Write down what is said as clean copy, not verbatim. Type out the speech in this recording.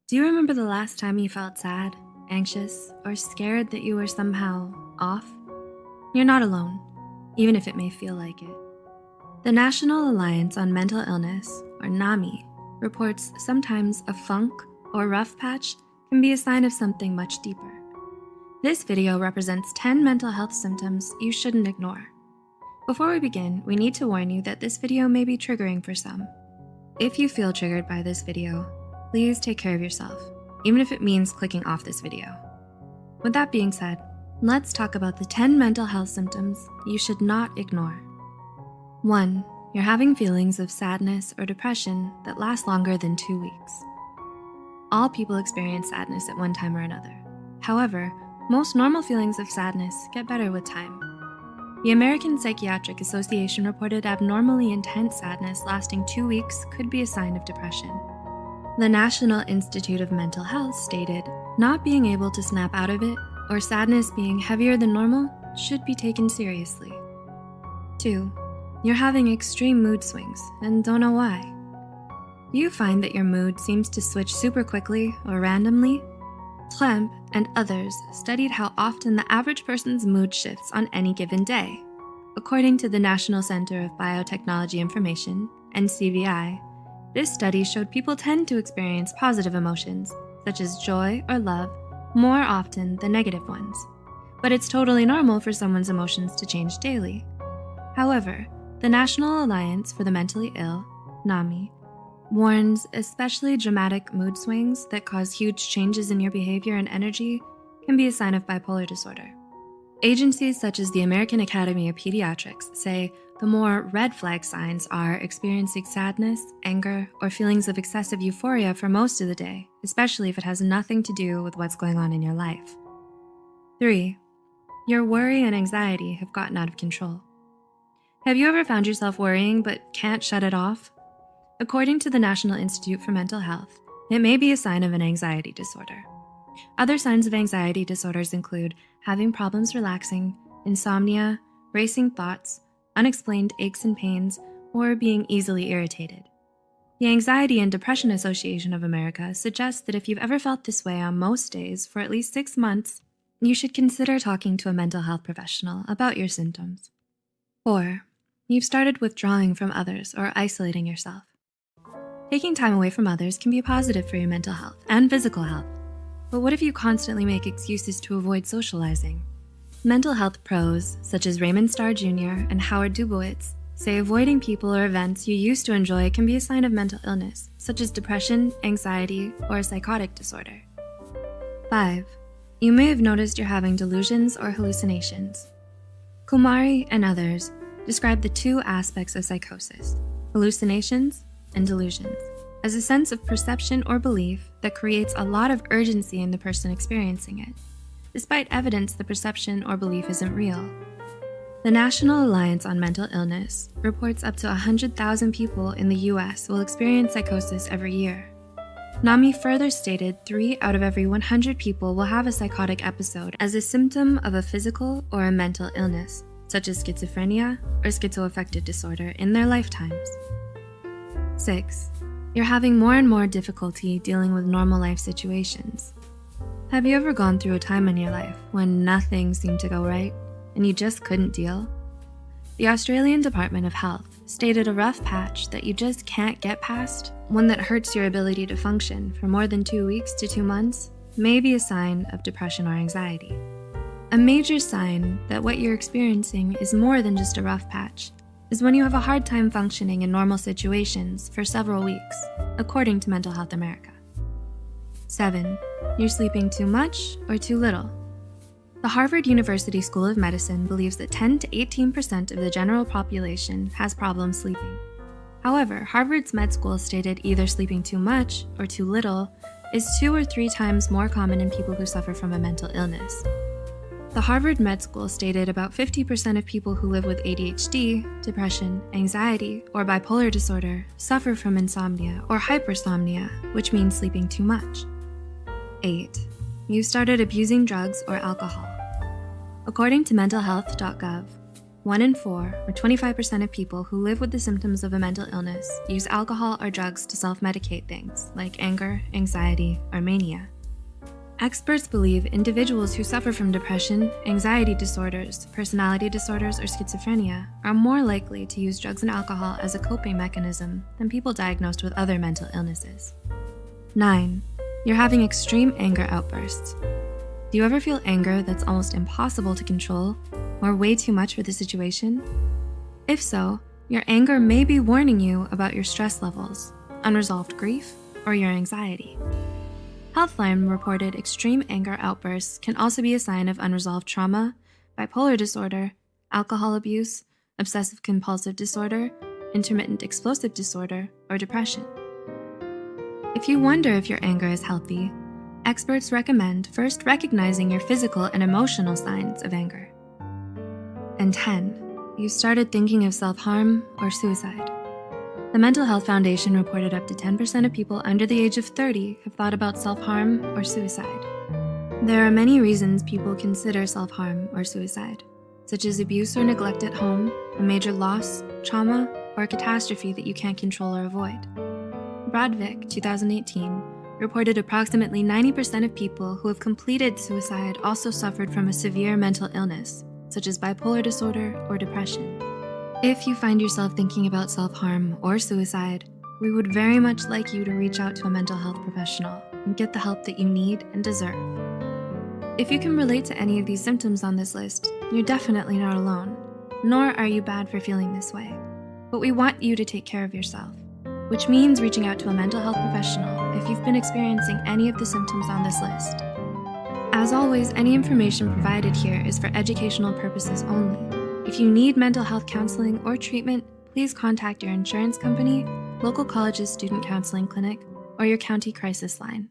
Do you remember the last time you felt sad, anxious, or scared that you were somehow off? You're not alone, even if it may feel like it. The National Alliance on Mental Illness, or NAMI, reports sometimes a funk or rough patch can be a sign of something much deeper. This video represents 10 mental health symptoms you shouldn't ignore. Before we begin, we need to warn you that this video may be triggering for some. If you feel triggered by this video, please take care of yourself, even if it means clicking off this video. With that being said, let's talk about the 10 mental health symptoms you should not ignore. 1. You're having feelings of sadness or depression that last longer than 2 weeks. All people experience sadness at one time or another. However, most normal feelings of sadness get better with time. The American Psychiatric Association reported abnormally intense sadness lasting 2 weeks could be a sign of depression. The National Institute of Mental Health stated, not being able to snap out of it or sadness being heavier than normal should be taken seriously. 2. You're having extreme mood swings and don't know why. Do you find that your mood seems to switch super quickly or randomly? Tremp and others studied how often the average person's mood shifts on any given day. According to the National Center of Biotechnology Information, NCBI, this study showed people tend to experience positive emotions, such as joy or love, more often than negative ones. But it's totally normal for someone's emotions to change daily. However, the National Alliance for the Mentally Ill, NAMI, warns especially dramatic mood swings that cause huge changes in your behavior and energy can be a sign of bipolar disorder. Agencies such as the American Academy of Pediatrics say the more red flag signs are experiencing sadness, anger, or feelings of excessive euphoria for most of the day, especially if it has nothing to do with what's going on in your life. 3. Your worry and anxiety have gotten out of control. Have you ever found yourself worrying but can't shut it off? According to the National Institute for Mental Health, it may be a sign of an anxiety disorder. Other signs of anxiety disorders include having problems relaxing, insomnia, racing thoughts, unexplained aches and pains, or being easily irritated. The Anxiety and Depression Association of America suggests that if you've ever felt this way on most days for at least 6 months, you should consider talking to a mental health professional about your symptoms. 4. You've started withdrawing from others or isolating yourself. Taking time away from others can be positive for your mental health and physical health. But what if you constantly make excuses to avoid socializing? Mental health pros, such as Raymond Starr Jr. and Howard Dubowitz, say avoiding people or events you used to enjoy can be a sign of mental illness, such as depression, anxiety, or a psychotic disorder. 5. You may have noticed you're having delusions or hallucinations. Kumari and others describe the two aspects of psychosis, hallucinations and delusions, as a sense of perception or belief that creates a lot of urgency in the person experiencing it, despite evidence the perception or belief isn't real. The National Alliance on Mental Illness reports up to 100,000 people in the US will experience psychosis every year. NAMI further stated 3 out of every 100 people will have a psychotic episode as a symptom of a physical or a mental illness, such as schizophrenia or schizoaffective disorder in their lifetimes. 6. You're having more and more difficulty dealing with normal life situations. Have you ever gone through a time in your life when nothing seemed to go right and you just couldn't deal? The Australian Department of Health stated a rough patch that you just can't get past, one that hurts your ability to function for more than 2 weeks to 2 months, may be a sign of depression or anxiety. A major sign that what you're experiencing is more than just a rough patch is when you have a hard time functioning in normal situations for several weeks, according to Mental Health America. 7. You're sleeping too much or too little. The Harvard University School of Medicine believes that 10 to 18% of the general population has problems sleeping. However, Harvard's med school stated either sleeping too much or too little is 2 or 3 times more common in people who suffer from a mental illness. The Harvard Med School stated about 50% of people who live with ADHD, depression, anxiety, or bipolar disorder suffer from insomnia or hypersomnia, which means sleeping too much. 8. You started abusing drugs or alcohol. According to mentalhealth.gov, 1 in 4, or 25% of people who live with the symptoms of a mental illness use alcohol or drugs to self-medicate things like anger, anxiety, or mania. Experts believe individuals who suffer from depression, anxiety disorders, personality disorders, or schizophrenia are more likely to use drugs and alcohol as a coping mechanism than people diagnosed with other mental illnesses. 9. You're having extreme anger outbursts. Do you ever feel anger that's almost impossible to control or way too much for the situation? If so, your anger may be warning you about your stress levels, unresolved grief, or your anxiety. Healthline reported extreme anger outbursts can also be a sign of unresolved trauma, bipolar disorder, alcohol abuse, obsessive-compulsive disorder, intermittent explosive disorder, or depression. If you wonder if your anger is healthy, experts recommend first recognizing your physical and emotional signs of anger. And 10, you started thinking of self-harm or suicide. The Mental Health Foundation reported up to 10% of people under the age of 30 have thought about self-harm or suicide. There are many reasons people consider self-harm or suicide, such as abuse or neglect at home, a major loss, trauma, or a catastrophe that you can't control or avoid. Brodvik, 2018, reported approximately 90% of people who have completed suicide also suffered from a severe mental illness, such as bipolar disorder or depression. If you find yourself thinking about self-harm or suicide, we would very much like you to reach out to a mental health professional and get the help that you need and deserve. If you can relate to any of these symptoms on this list, you're definitely not alone, nor are you bad for feeling this way. But we want you to take care of yourself, which means reaching out to a mental health professional if you've been experiencing any of the symptoms on this list. As always, any information provided here is for educational purposes only. If you need mental health counseling or treatment, please contact your insurance company, local college's student counseling clinic, or your county crisis line.